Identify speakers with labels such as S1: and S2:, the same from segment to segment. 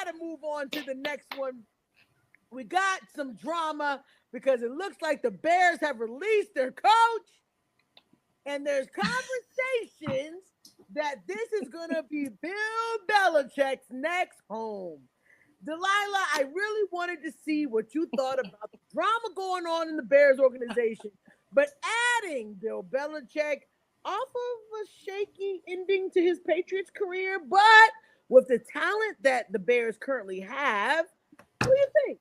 S1: to move on to the next one. We got some drama because it looks like the Bears have released their coach, and there's conversations that this is going to be Bill Belichick's next home. Delilah, I really wanted to see what you thought about the drama going on in the Bears organization, but adding Bill Belichick off of a shaky ending to his Patriots career, but with the talent that the Bears currently have, what do you think?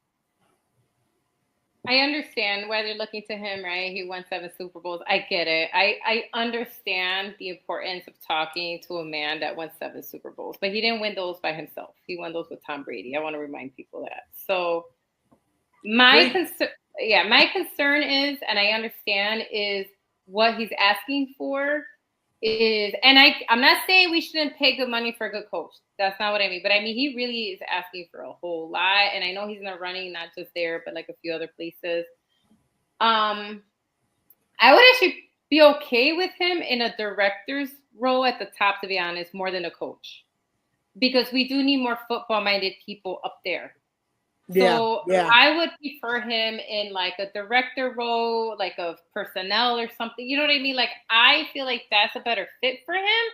S2: I understand why they're looking to him, right? He won 7 Super Bowls. I get it. I understand the importance of talking to a man that won 7 Super Bowls, but he didn't win those by himself. He won those with Tom Brady. I want to remind people that. So my concern is, and I understand, is what he's asking for is, and I'm not saying we shouldn't pay good money for a good coach. That's not what I mean. But I mean, he really is asking for a whole lot. And I know he's in the running, not just there, but like a few other places. I would actually be okay with him in a director's role at the top, to be honest, more than a coach. Because we do need more football-minded people up there. So I would prefer him in like a director role, like of personnel or something. You know what I mean? Like, I feel like that's a better fit for him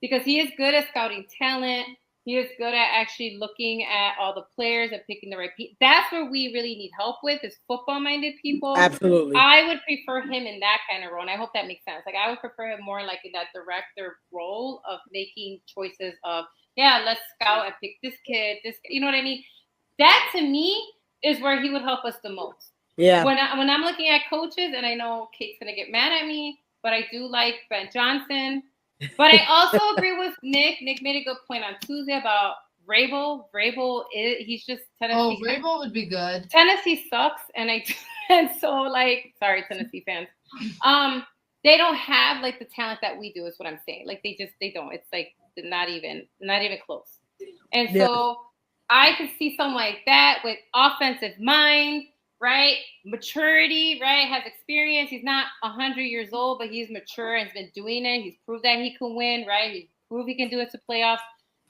S2: because he is good at scouting talent. He is good at actually looking at all the players and picking the right people. That's where we really need help with, is football-minded people.
S1: Absolutely.
S2: I would prefer him in that kind of role, and I hope that makes sense. Like, I would prefer him more like in that director role of making choices of, let's scout and pick this kid, you know what I mean? That, to me, is where he would help us the most.
S1: Yeah.
S2: When I'm looking at coaches, and I know Kate's going to get mad at me, but I do like Ben Johnson. But I also agree with Nick. Nick made a good point on Tuesday about Vrabel. He's just Tennessee.
S3: Oh, Vrabel would be good.
S2: Tennessee sucks, and so, like, sorry, Tennessee fans. They don't have, like, the talent that we do, is what I'm saying. Like, they don't. It's, like, not even close. And so I could see someone like that with offensive mind, right? Maturity, right? Has experience. He's not 100 years old, but he's mature and has been doing it. He's proved that he can win, right? He's proved he can do it to playoffs.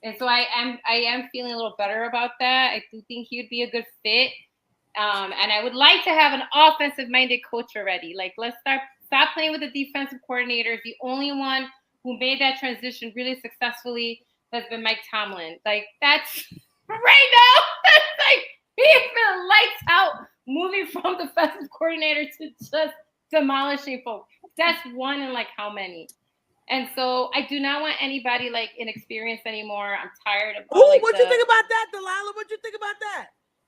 S2: And so I am feeling a little better about that. I do think he would be a good fit. And I would like to have an offensive-minded coach already. Like, let's stop playing with the defensive coordinators. The only one who made that transition really successfully has been Mike Tomlin. Like, that's right now, that's like he's been lights out, moving from defensive coordinator to just demolishing folks. That's one in like how many? And so I do not want anybody like inexperienced anymore. I'm tired of.
S1: What you think about that, Delilah? What you think about that?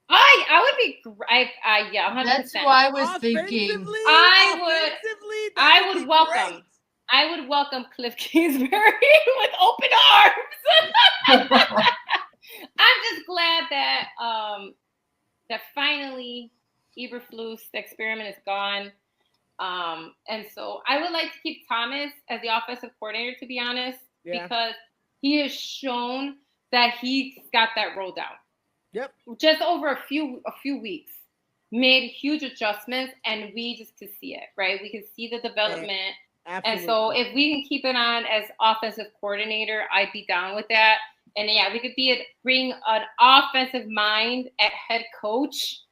S2: I would be. 100%.
S3: That's what I was thinking.
S2: I would welcome. Great. I would welcome Cliff Kingsbury with open arms. I'm just glad that that finally Eberflus, the experiment, is gone. And so I would like to keep Thomas as the offensive coordinator, to be honest, because he has shown that he's got that role down.
S1: Yep.
S2: Just over a few weeks, made huge adjustments, and we just could see it, right? We can see the development. Absolutely. And so if we can keep it on as offensive coordinator, I'd be down with that. And we could bring an offensive mind at head coach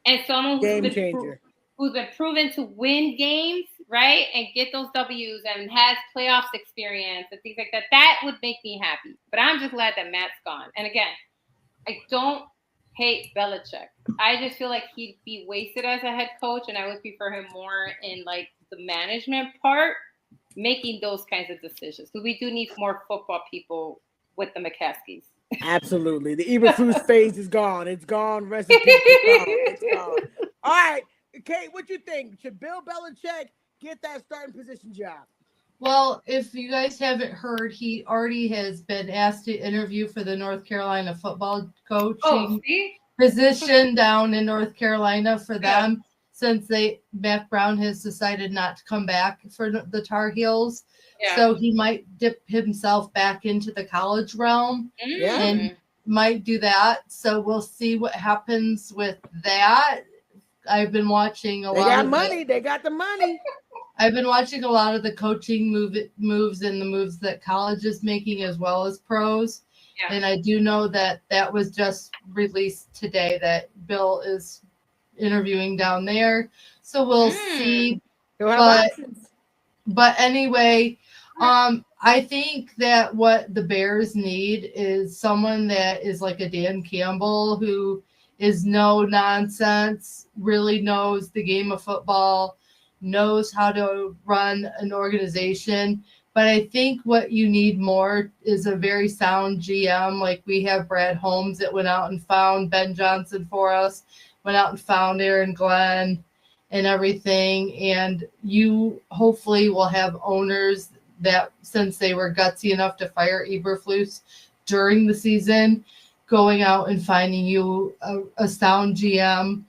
S2: and someone who's been proven to win games, right? And get those W's and has playoffs experience and things like that. That would make me happy. But I'm just glad that Matt's gone. And again, I don't hate Belichick. I just feel like he'd be wasted as a head coach, and I would prefer him more in like the management part, making those kinds of decisions. So we do need more football people with the McCaskies.
S1: Absolutely. The Eberflus phase is gone. It's gone. Rest in peace. It's gone. All right. Kate, what you think? Should Bill Belichick get that starting position job?
S3: Well, if you guys haven't heard, he already has been asked to interview for the North Carolina football coaching position down in North Carolina for them, since Matt Brown has decided not to come back for the Tar Heels. Yeah. So he might dip himself back into the college realm and might do that. So we'll see what happens with that. I've been watching a lot.
S1: They got the money.
S3: I've been watching a lot of the coaching moves and the moves that college is making as well as pros.
S2: Yeah.
S3: And I do know that was just released today that Bill is interviewing down there. So we'll see.
S1: He'll have options.
S3: But anyway, I think that what the Bears need is someone that is like a Dan Campbell who is no nonsense, really knows the game of football, knows how to run an organization. But I think what you need more is a very sound GM. Like we have Brad Holmes that went out and found Ben Johnson for us, went out and found Aaron Glenn and everything. And you hopefully will have owners that, since they were gutsy enough to fire Eberflus during the season, going out and finding you a sound GM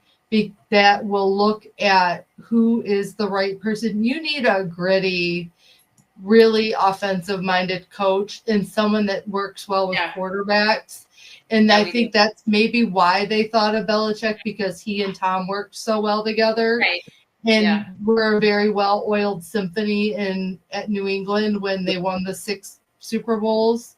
S3: that will look at who is the right person. You need a gritty, really offensive-minded coach and someone that works well with quarterbacks. And I think that's maybe why they thought of Belichick, because he and Tom worked so well together.
S2: Right.
S3: And we're a very well-oiled symphony at New England when they won the 6 Super Bowls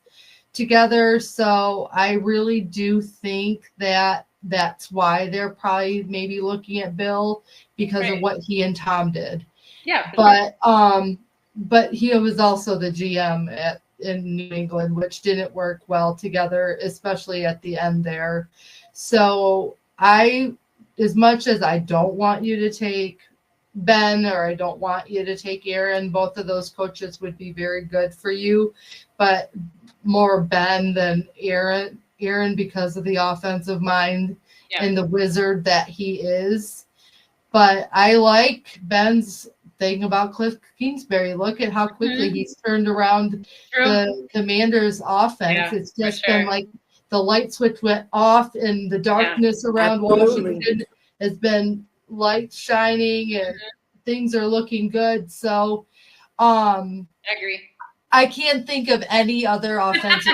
S3: together. So I really do think that that's why they're probably maybe looking at Bill, because of what he and Tom did.
S2: Yeah.
S3: But he was also the GM in New England, which didn't work well together, especially at the end there. So as much as I don't want you to take Ben or I don't want you to take Aaron, both of those coaches would be very good for you, but more Ben than Aaron because of the offensive mind and the wizard that he is. But I like Ben's thing about Cliff Kingsbury. Look at how quickly he's turned around the Commanders' offense. It's just been like the light switch went off and the darkness around Washington has been light shining and things are looking good. So
S2: I agree.
S3: I can't think of any other offensive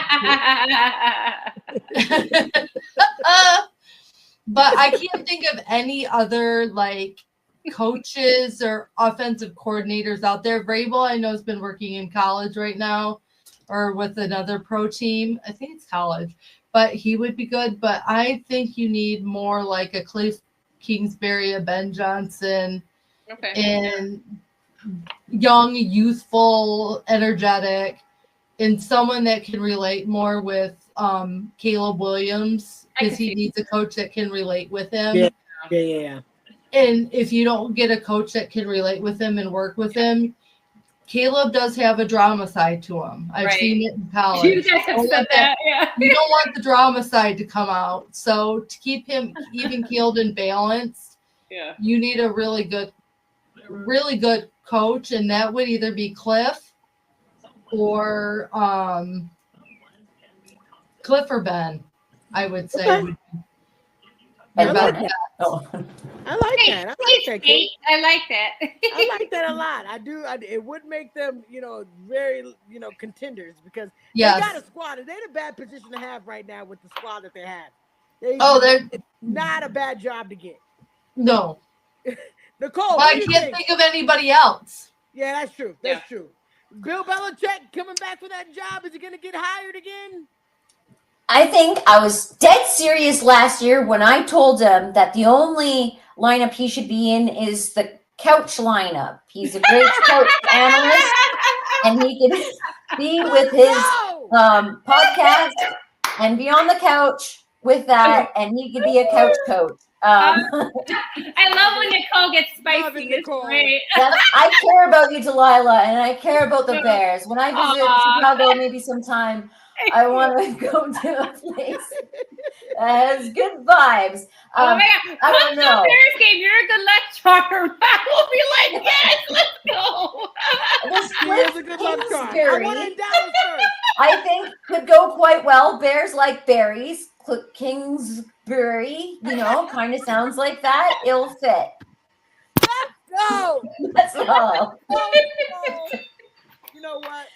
S3: but I can't think of any other like coaches or offensive coordinators out there. Vrabel, I know, has been working in college right now or with another pro team. I think it's college, but he would be good. But I think you need more like a Cliff Kingsbury, a Ben Johnson, and young, youthful, energetic, and someone that can relate more with Caleb Williams, because he needs a coach that can relate with him.
S1: Yeah.
S3: And if you don't get a coach that can relate with him and work with him, Caleb does have a drama side to him. I've seen it in college.
S2: You guys have said that.
S3: You don't want the drama side to come out. So to keep him even keeled and balanced, you need a really good coach, and that would either be Cliff or Ben, I would say.
S1: I like that. I like that. Kate.
S2: I like that.
S1: I like that a lot. I do. It would make them, very, contenders, because they got a squad. They're in a bad position to have right now with the squad that they have. It's not a bad job to get.
S3: No.
S1: Nicole,
S3: I can't think of anybody else.
S1: Yeah, that's true. That's true. Bill Belichick coming back for that job. Is he going to get hired again?
S4: I think I was dead serious last year when I told him that the only lineup he should be in is the couch lineup. He's a great couch analyst, and he can be with his podcast and be on the couch with that, and he could be a couch coach.
S2: I love when Nicole gets spicy. It's great.
S4: I care about you, Delilah, and I care about the Bears. When I visit Chicago, maybe sometime, I want to go to a place that has good vibes.
S2: Oh my God.
S4: I don't know.
S2: Bears game, you're a good lecturer. We'll be like, yes, let's go.
S4: This
S1: a good lecturer.
S4: I think could go quite well. Bears like berries. Kingsbury, kind of sounds like that. It'll fit.
S1: No.
S4: That's all.
S1: You know what?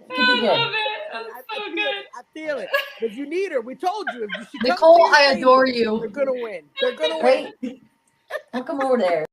S4: I
S2: love it. That's so good.
S1: I feel it. If you need her, we told you. If she
S3: Nicole, I adore you.
S1: They're gonna win. They're gonna win.
S4: Great. I'll come over there.